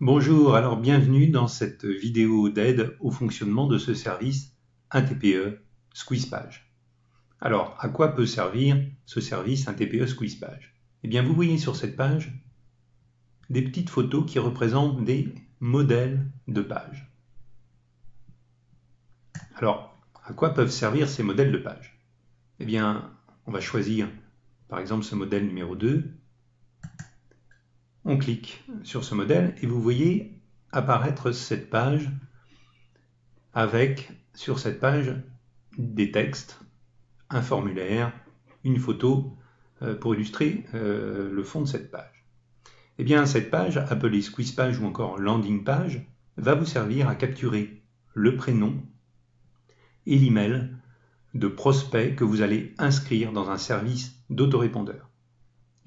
Bonjour, alors bienvenue dans cette vidéo d'aide au fonctionnement de ce service, un TPE SqueezePage. Alors, à quoi peut servir ce service, un TPE SqueezePage? Eh bien, vous voyez sur cette page des petites photos qui représentent des modèles de pages. Alors, à quoi peuvent servir ces modèles de pages? Eh bien, on va choisir par exemple ce modèle numéro 2. On clique sur ce modèle et vous voyez apparaître cette page avec, sur cette page, des textes, un formulaire, une photo pour illustrer le fond de cette page. Eh bien, cette page, appelée SqueezePage ou encore landing page, va vous servir à capturer le prénom et l'email de prospects que vous allez inscrire dans un service d'autorépondeur.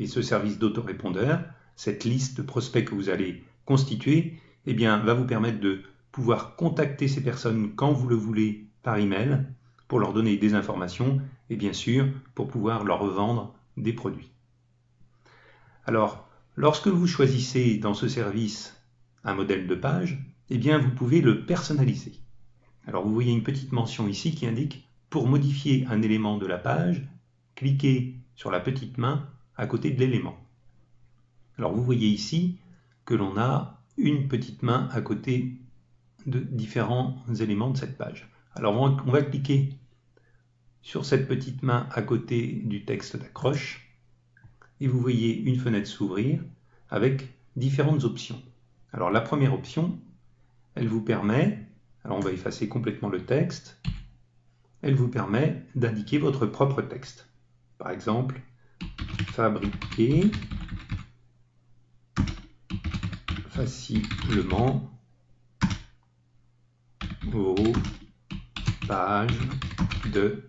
Et ce service d'autorépondeur, cette liste de prospects que vous allez constituer, eh bien, va vous permettre de pouvoir contacter ces personnes quand vous le voulez par email pour leur donner des informations et bien sûr pour pouvoir leur vendre des produits. Alors, lorsque vous choisissez dans ce service un modèle de page, eh bien, vous pouvez le personnaliser. Alors, vous voyez une petite mention ici qui indique « Pour modifier un élément de la page, cliquez sur la petite main à côté de l'élément ». Alors vous voyez ici que l'on a une petite main à côté de différents éléments de cette page. Alors on va cliquer sur cette petite main à côté du texte d'accroche et vous voyez une fenêtre s'ouvrir avec différentes options. Alors la première option, elle vous permet, alors on va effacer complètement le texte, elle vous permet d'indiquer votre propre texte. Par exemple, fabriquer facilement vos pages de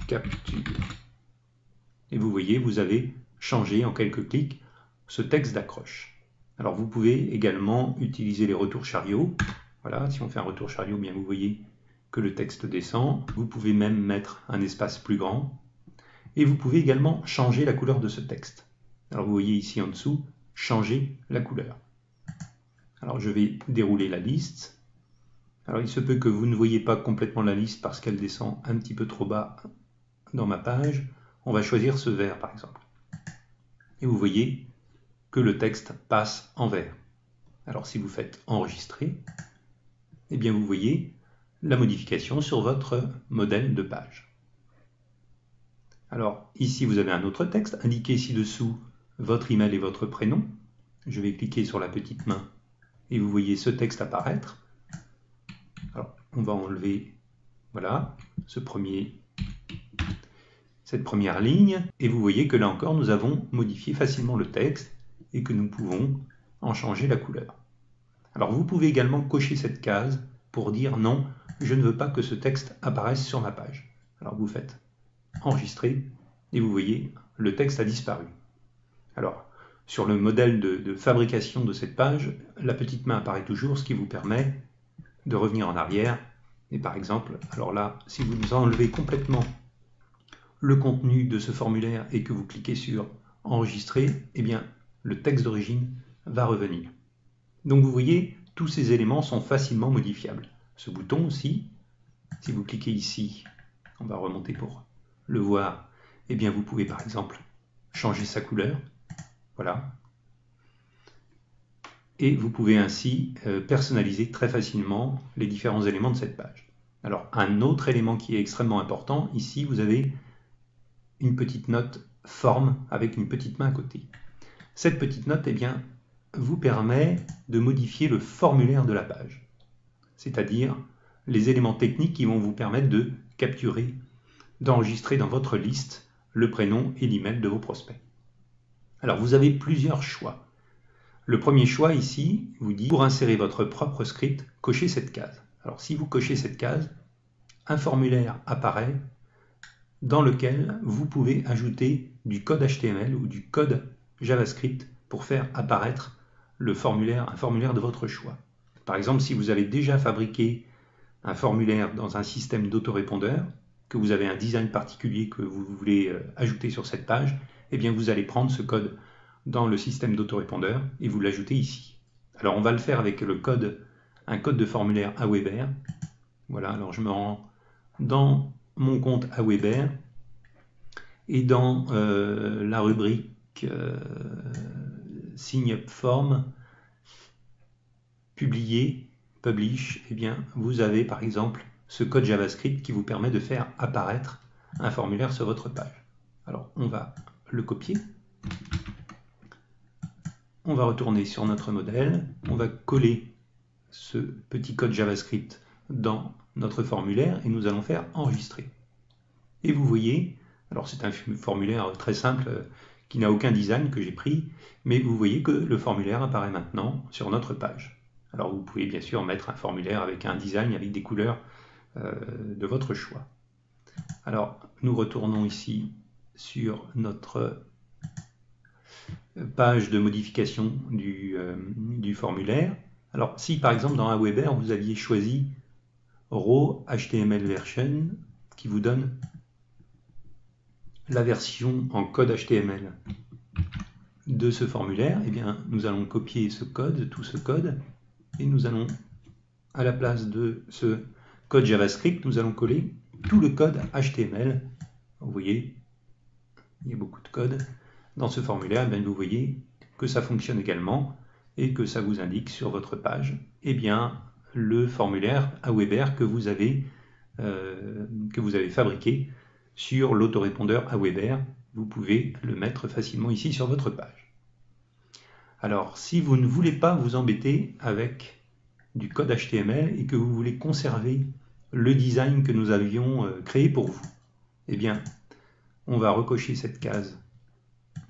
capture. Et vous voyez, vous avez changé en quelques clics ce texte d'accroche. Alors vous pouvez également utiliser les retours chariot. Voilà, si on fait un retour chariot, bien vous voyez que le texte descend. Vous pouvez même mettre un espace plus grand. Et vous pouvez également changer la couleur de ce texte. Alors vous voyez ici en dessous, changer la couleur. Alors je vais dérouler la liste. Alors il se peut que vous ne voyez pas complètement la liste parce qu'elle descend un petit peu trop bas dans ma page. On va choisir ce vert par exemple. Et vous voyez que le texte passe en vert. Alors si vous faites enregistrer, eh bien vous voyez la modification sur votre modèle de page. Alors ici vous avez un autre texte, indiquez ci-dessous votre email et votre prénom. Je vais cliquer sur la petite main et vous voyez ce texte apparaître. Alors, on va enlever voilà, cette première ligne et vous voyez que là encore nous avons modifié facilement le texte et que nous pouvons en changer la couleur. Alors vous pouvez également cocher cette case pour dire non, je ne veux pas que ce texte apparaisse sur ma page. Alors vous faites enregistrer et vous voyez le texte a disparu. Alors sur le modèle de fabrication de cette page, la petite main apparaît toujours, ce qui vous permet de revenir en arrière. Et par exemple, alors là, si vous enlevez complètement le contenu de ce formulaire et que vous cliquez sur enregistrer, eh bien le texte d'origine va revenir. Donc vous voyez, tous ces éléments sont facilement modifiables. Ce bouton aussi, si vous cliquez ici, on va remonter pour le voir, eh bien vous pouvez par exemple changer sa couleur. Voilà. Et vous pouvez ainsi personnaliser très facilement les différents éléments de cette page. Alors un autre élément qui est extrêmement important, ici vous avez une petite note forme avec une petite main à côté. Cette petite note, eh bien, vous permet de modifier le formulaire de la page, c'est-à-dire les éléments techniques qui vont vous permettre de capturer, d'enregistrer dans votre liste le prénom et l'email de vos prospects. Alors vous avez plusieurs choix. Le premier choix ici vous dit pour insérer votre propre script, cochez cette case. Alors si vous cochez cette case, un formulaire apparaît dans lequel vous pouvez ajouter du code HTML ou du code JavaScript pour faire apparaître un formulaire de votre choix. Par exemple, si vous avez déjà fabriqué un formulaire dans un système d'autorépondeur, que vous avez un design particulier que vous voulez ajouter sur cette page, eh bien vous allez prendre ce code dans le système d'autorépondeur et vous l'ajoutez ici. Alors on va le faire avec un code de formulaire Aweber. Voilà, alors je me rends dans mon compte Aweber et dans la rubrique Sign Up Form, publier, publish, eh bien vous avez par exemple ce code JavaScript qui vous permet de faire apparaître un formulaire sur votre page. Alors on va le copier. On va retourner sur notre modèle, on va coller ce petit code JavaScript dans notre formulaire et nous allons faire enregistrer. Et vous voyez, alors c'est un formulaire très simple qui n'a aucun design que j'ai pris, mais vous voyez que le formulaire apparaît maintenant sur notre page. Alors vous pouvez bien sûr mettre un formulaire avec un design, avec des couleurs de votre choix. Alors nous retournons ici sur notre page de modification du formulaire. Alors si par exemple dans Aweber vous aviez choisi Raw HTML version qui vous donne la version en code HTML de ce formulaire, eh bien nous allons copier ce code, tout ce code, et nous allons à la place de ce code JavaScript, nous allons coller tout le code HTML. Vous voyez, il y a beaucoup de code dans ce formulaire, bien vous voyez que ça fonctionne également et que ça vous indique sur votre page eh bien, le formulaire Aweber que vous avez fabriqué sur l'autorépondeur Aweber. Vous pouvez le mettre facilement ici sur votre page. Alors, si vous ne voulez pas vous embêter avec du code HTML et que vous voulez conserver le design que nous avions créé pour vous, eh bien, on va recocher cette case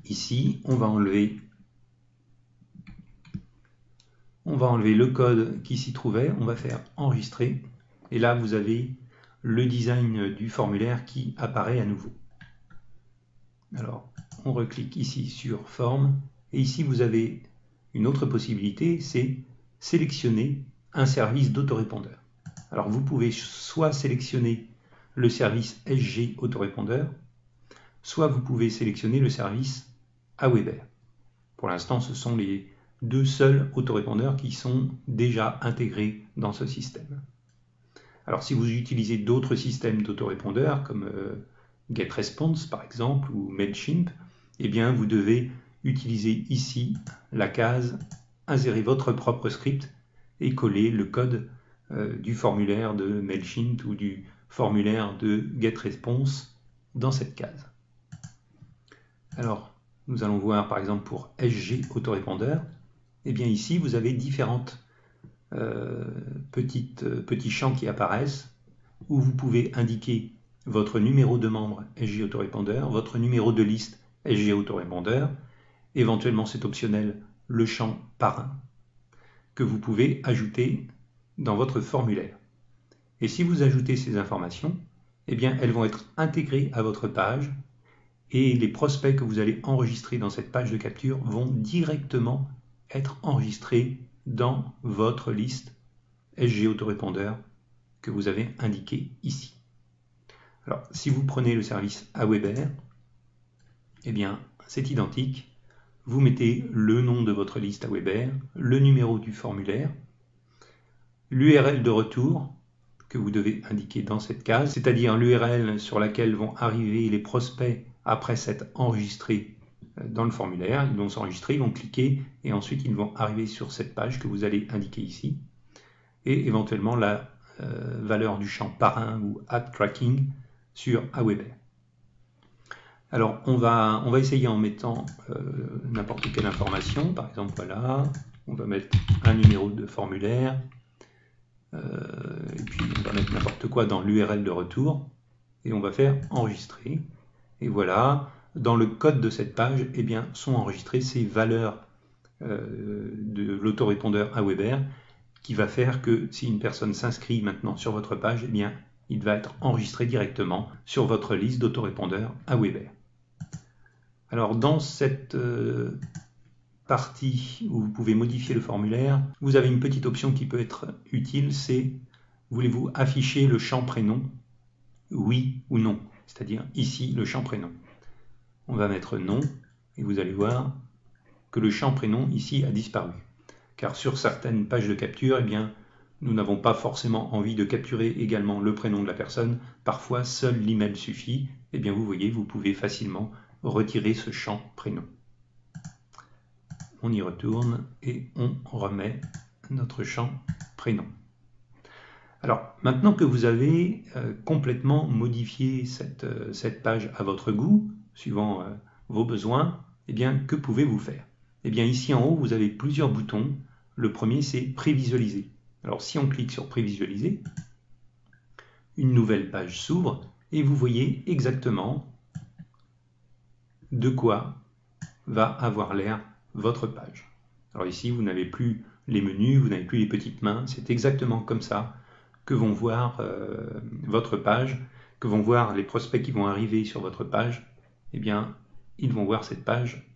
ici, on va enlever le code qui s'y trouvait, on va faire enregistrer, et là vous avez le design du formulaire qui apparaît à nouveau. Alors, on reclique ici sur Forme, et ici vous avez une autre possibilité, c'est sélectionner un service d'autorépondeur. Alors vous pouvez soit sélectionner le service SG autorépondeur, soit vous pouvez sélectionner le service Aweber. Pour l'instant, ce sont les deux seuls autorépondeurs qui sont déjà intégrés dans ce système. Alors si vous utilisez d'autres systèmes d'autorépondeurs comme GetResponse par exemple ou Mailchimp, eh bien vous devez utiliser ici la case insérer votre propre script et coller le code du formulaire de Mailchimp ou du formulaire de GetResponse dans cette case. Alors, nous allons voir par exemple pour SG autorépondeur, et bien ici vous avez différentes petits champs qui apparaissent où vous pouvez indiquer votre numéro de membre SG autorépondeur, votre numéro de liste SG autorépondeur, éventuellement c'est optionnel le champ parrain que vous pouvez ajouter dans votre formulaire. Et si vous ajoutez ces informations, eh bien elles vont être intégrées à votre page et les prospects que vous allez enregistrer dans cette page de capture vont directement être enregistrés dans votre liste SG autorépondeur que vous avez indiqué ici. Alors, si vous prenez le service Aweber, eh bien, c'est identique. Vous mettez le nom de votre liste Aweber, le numéro du formulaire, l'URL de retour que vous devez indiquer dans cette case, c'est-à-dire l'URL sur laquelle vont arriver les prospects après s'être enregistrés dans le formulaire. Ils vont s'enregistrer, ils vont cliquer et ensuite ils vont arriver sur cette page que vous allez indiquer ici. Et éventuellement la valeur du champ parrain ou ad tracking sur Aweber. Alors on va essayer en mettant n'importe quelle information, par exemple voilà, on va mettre un numéro de formulaire, et puis on va mettre n'importe quoi dans l'URL de retour, et on va faire enregistrer. Et voilà, dans le code de cette page, eh bien, sont enregistrées ces valeurs de l'autorépondeur Aweber, qui va faire que si une personne s'inscrit maintenant sur votre page, eh bien, il va être enregistré directement sur votre liste d'autorépondeurs Aweber. Alors dans cette partie où vous pouvez modifier le formulaire, vous avez une petite option qui peut être utile, c'est voulez-vous afficher le champ prénom, oui ou non, c'est-à-dire ici le champ prénom. On va mettre non et vous allez voir que le champ prénom ici a disparu. car sur certaines pages de capture, eh bien, nous n'avons pas forcément envie de capturer également le prénom de la personne. Parfois, seul l'email suffit. Eh bien, vous voyez, vous pouvez facilement retirer ce champ prénom. On y retourne et on remet notre champ prénom. Alors, maintenant que vous avez complètement modifié cette page à votre goût, suivant vos besoins, eh bien, que pouvez-vous faire? Eh bien, ici en haut, vous avez plusieurs boutons. Le premier, c'est prévisualiser. Alors, si on clique sur prévisualiser, une nouvelle page s'ouvre et vous voyez exactement de quoi va avoir l'air votre page. Alors ici, vous n'avez plus les menus, vous n'avez plus les petites mains. C'est exactement comme ça que vont voir votre page, que vont voir les prospects qui vont arriver sur votre page. Eh bien, ils vont voir cette page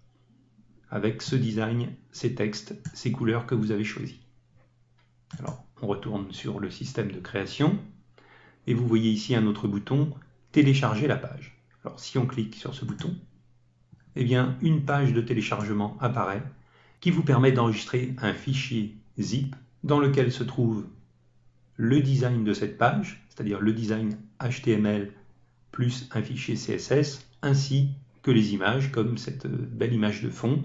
avec ce design, ces textes, ces couleurs que vous avez choisis. Alors, on retourne sur le système de création et vous voyez ici un autre bouton, télécharger la page. Alors, si on clique sur ce bouton, eh bien, une page de téléchargement apparaît qui vous permet d'enregistrer un fichier zip dans lequel se trouve le design de cette page, c'est-à-dire le design HTML plus un fichier CSS, ainsi que les images comme cette belle image de fond.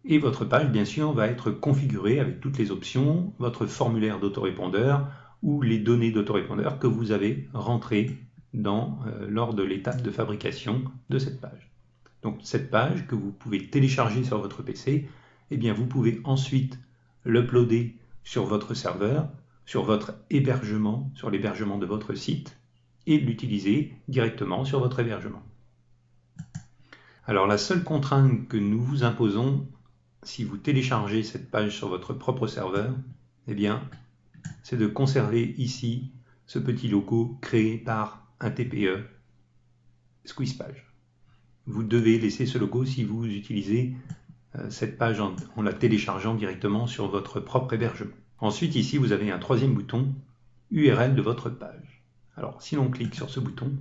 Et votre page, bien sûr, va être configurée avec toutes les options, votre formulaire d'autorépondeur ou les données d'autorépondeur que vous avez rentrées lors de l'étape de fabrication de cette page. Donc cette page que vous pouvez télécharger sur votre PC, eh bien vous pouvez ensuite l'uploader sur votre serveur, sur votre hébergement, sur l'hébergement de votre site, et l'utiliser directement sur votre hébergement. Alors la seule contrainte que nous vous imposons, si vous téléchargez cette page sur votre propre serveur, eh bien, c'est de conserver ici ce petit logo créé par un TPE SqueezePage. Vous devez laisser ce logo si vous utilisez cette page en la téléchargeant directement sur votre propre hébergement. Ensuite, ici, vous avez un troisième bouton, URL de votre page. Alors, si l'on clique sur ce bouton,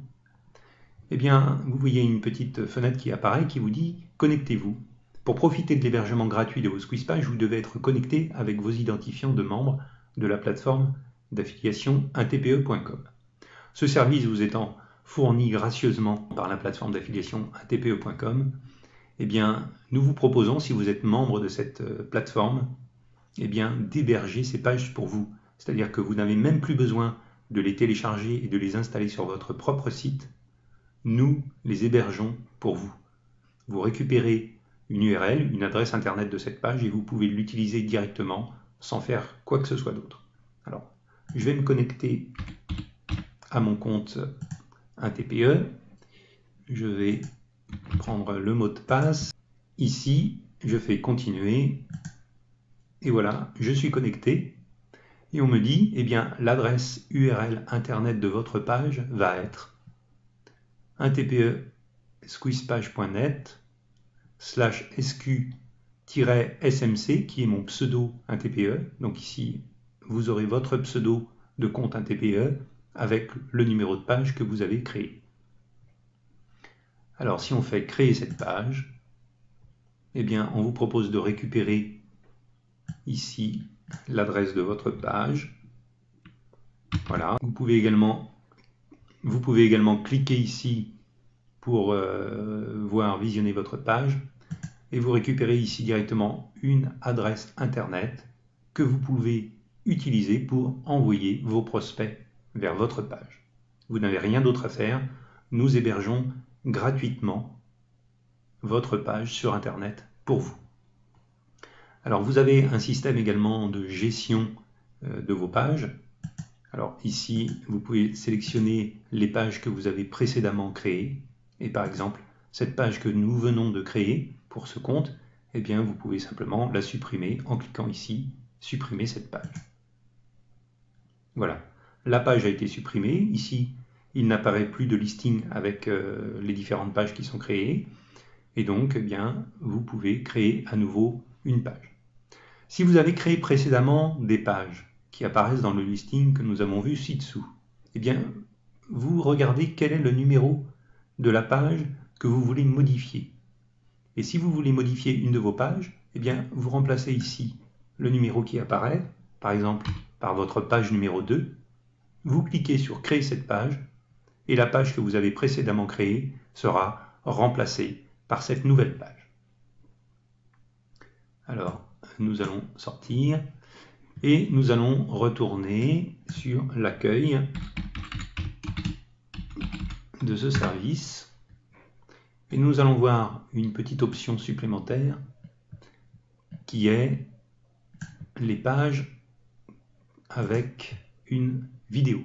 eh bien, vous voyez une petite fenêtre qui apparaît qui vous dit « Connectez-vous ». Pour profiter de l'hébergement gratuit de vos SqueezePages, vous devez être connecté avec vos identifiants de membres de la plateforme d'affiliation 1tpe.com. Ce service vous étant fourni gracieusement par la plateforme d'affiliation 1tpe.com, eh bien, nous vous proposons, si vous êtes membre de cette plateforme, eh bien, d'héberger ces pages pour vous. C'est-à-dire que vous n'avez même plus besoin de les télécharger et de les installer sur votre propre site. Nous les hébergeons pour vous. Vous récupérez une URL, une adresse internet de cette page et vous pouvez l'utiliser directement sans faire quoi que ce soit d'autre. Alors, je vais me connecter à mon compte 1TPE. Je vais prendre le mot de passe. Ici, je fais continuer. Et voilà, je suis connecté. Et on me dit, eh bien, l'adresse URL internet de votre page va être 1TPE squeezepage.net /sq-smc qui est mon pseudo 1TPE. Donc ici, vous aurez votre pseudo de compte 1TPE avec le numéro de page que vous avez créé. Alors si on fait créer cette page, eh bien on vous propose de récupérer ici l'adresse de votre page. Voilà. Vous pouvez également cliquer ici pour visionner votre page et vous récupérez ici directement une adresse internet que vous pouvez utiliser pour envoyer vos prospects vers votre page. Vous n'avez rien d'autre à faire, nous hébergeons gratuitement votre page sur internet pour vous. Alors vous avez un système également de gestion de vos pages. Alors ici, vous pouvez sélectionner les pages que vous avez précédemment créées. Et par exemple, cette page que nous venons de créer pour ce compte, eh bien vous pouvez simplement la supprimer en cliquant ici, supprimer cette page. Voilà, la page a été supprimée. Ici, il n'apparaît plus de listing avec les différentes pages qui sont créées. Et donc, eh bien, vous pouvez créer à nouveau une page. Si vous avez créé précédemment des pages qui apparaissent dans le listing que nous avons vu ci-dessous, eh bien, vous regardez quel est le numéro de la page que vous voulez modifier. Et si vous voulez modifier une de vos pages, eh bien, vous remplacez ici le numéro qui apparaît, par exemple par votre page numéro 2, vous cliquez sur Créer cette page et la page que vous avez précédemment créée sera remplacée par cette nouvelle page. Alors, nous allons sortir et nous allons retourner sur l'accueil de ce service et nous allons voir une petite option supplémentaire qui est les pages avec une vidéo.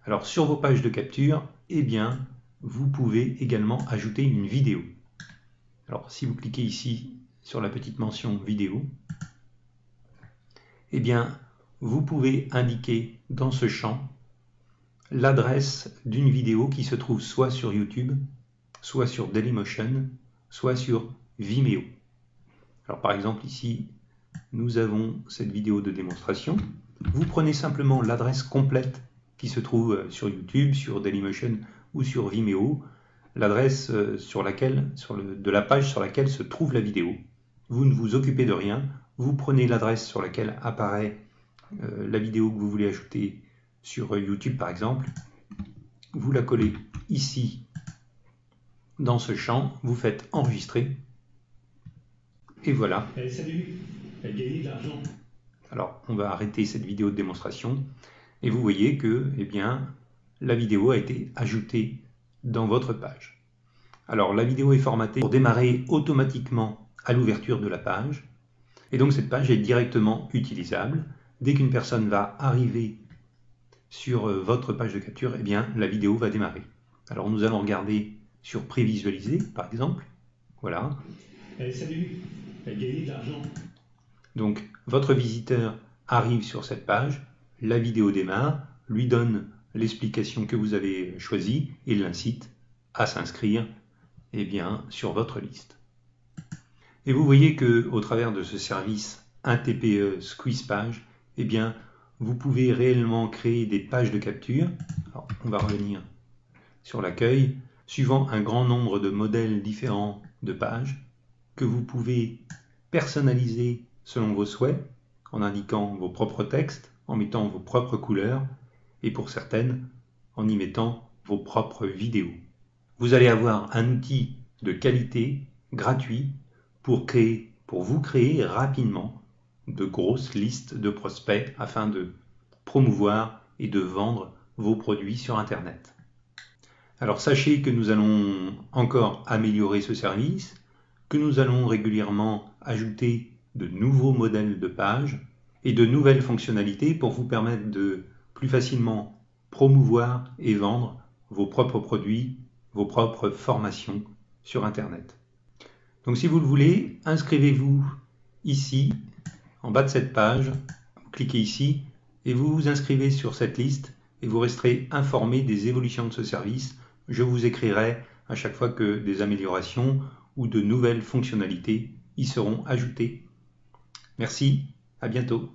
Alors sur vos pages de capture, eh bien, vous pouvez également ajouter une vidéo. Alors si vous cliquez ici sur la petite mention vidéo, eh bien, vous pouvez indiquer dans ce champ l'adresse d'une vidéo qui se trouve soit sur YouTube, soit sur Dailymotion, soit sur Vimeo. Alors par exemple ici, nous avons cette vidéo de démonstration. Vous prenez simplement l'adresse complète qui se trouve sur YouTube, sur Dailymotion ou sur Vimeo, l'adresse de la page sur laquelle se trouve la vidéo. Vous ne vous occupez de rien, vous prenez l'adresse sur laquelle apparaît la vidéo que vous voulez ajouter sur YouTube par exemple, vous la collez ici dans ce champ, vous faites enregistrer et voilà. Salut, elle gagne de l'argent. Alors on va arrêter cette vidéo de démonstration et vous voyez que eh bien, la vidéo a été ajoutée dans votre page. Alors la vidéo est formatée pour démarrer automatiquement à l'ouverture de la page et donc cette page est directement utilisable. Dès qu'une personne va arriver sur votre page de capture, eh bien, la vidéo va démarrer. Alors nous allons regarder sur prévisualiser par exemple. Voilà. Salut, elle gagne de l'argent. Donc votre visiteur arrive sur cette page, la vidéo démarre, lui donne l'explication que vous avez choisie et l'incite à s'inscrire eh bien, sur votre liste. Et vous voyez qu'au travers de ce service 1TPE Squeeze Page, eh bien, vous pouvez réellement créer des pages de capture. Alors, on va revenir sur l'accueil, suivant un grand nombre de modèles différents de pages que vous pouvez personnaliser selon vos souhaits, en indiquant vos propres textes, en mettant vos propres couleurs et pour certaines, en y mettant vos propres vidéos. Vous allez avoir un outil de qualité gratuit pour vous créer rapidement de grosses listes de prospects afin de promouvoir et de vendre vos produits sur Internet. Alors sachez que nous allons encore améliorer ce service, que nous allons régulièrement ajouter de nouveaux modèles de pages et de nouvelles fonctionnalités pour vous permettre de plus facilement promouvoir et vendre vos propres produits, vos propres formations sur Internet. Donc si vous le voulez, inscrivez-vous ici, en bas de cette page, vous cliquez ici et vous vous inscrivez sur cette liste et vous resterez informé des évolutions de ce service. Je vous écrirai à chaque fois que des améliorations ou de nouvelles fonctionnalités y seront ajoutées. Merci, à bientôt.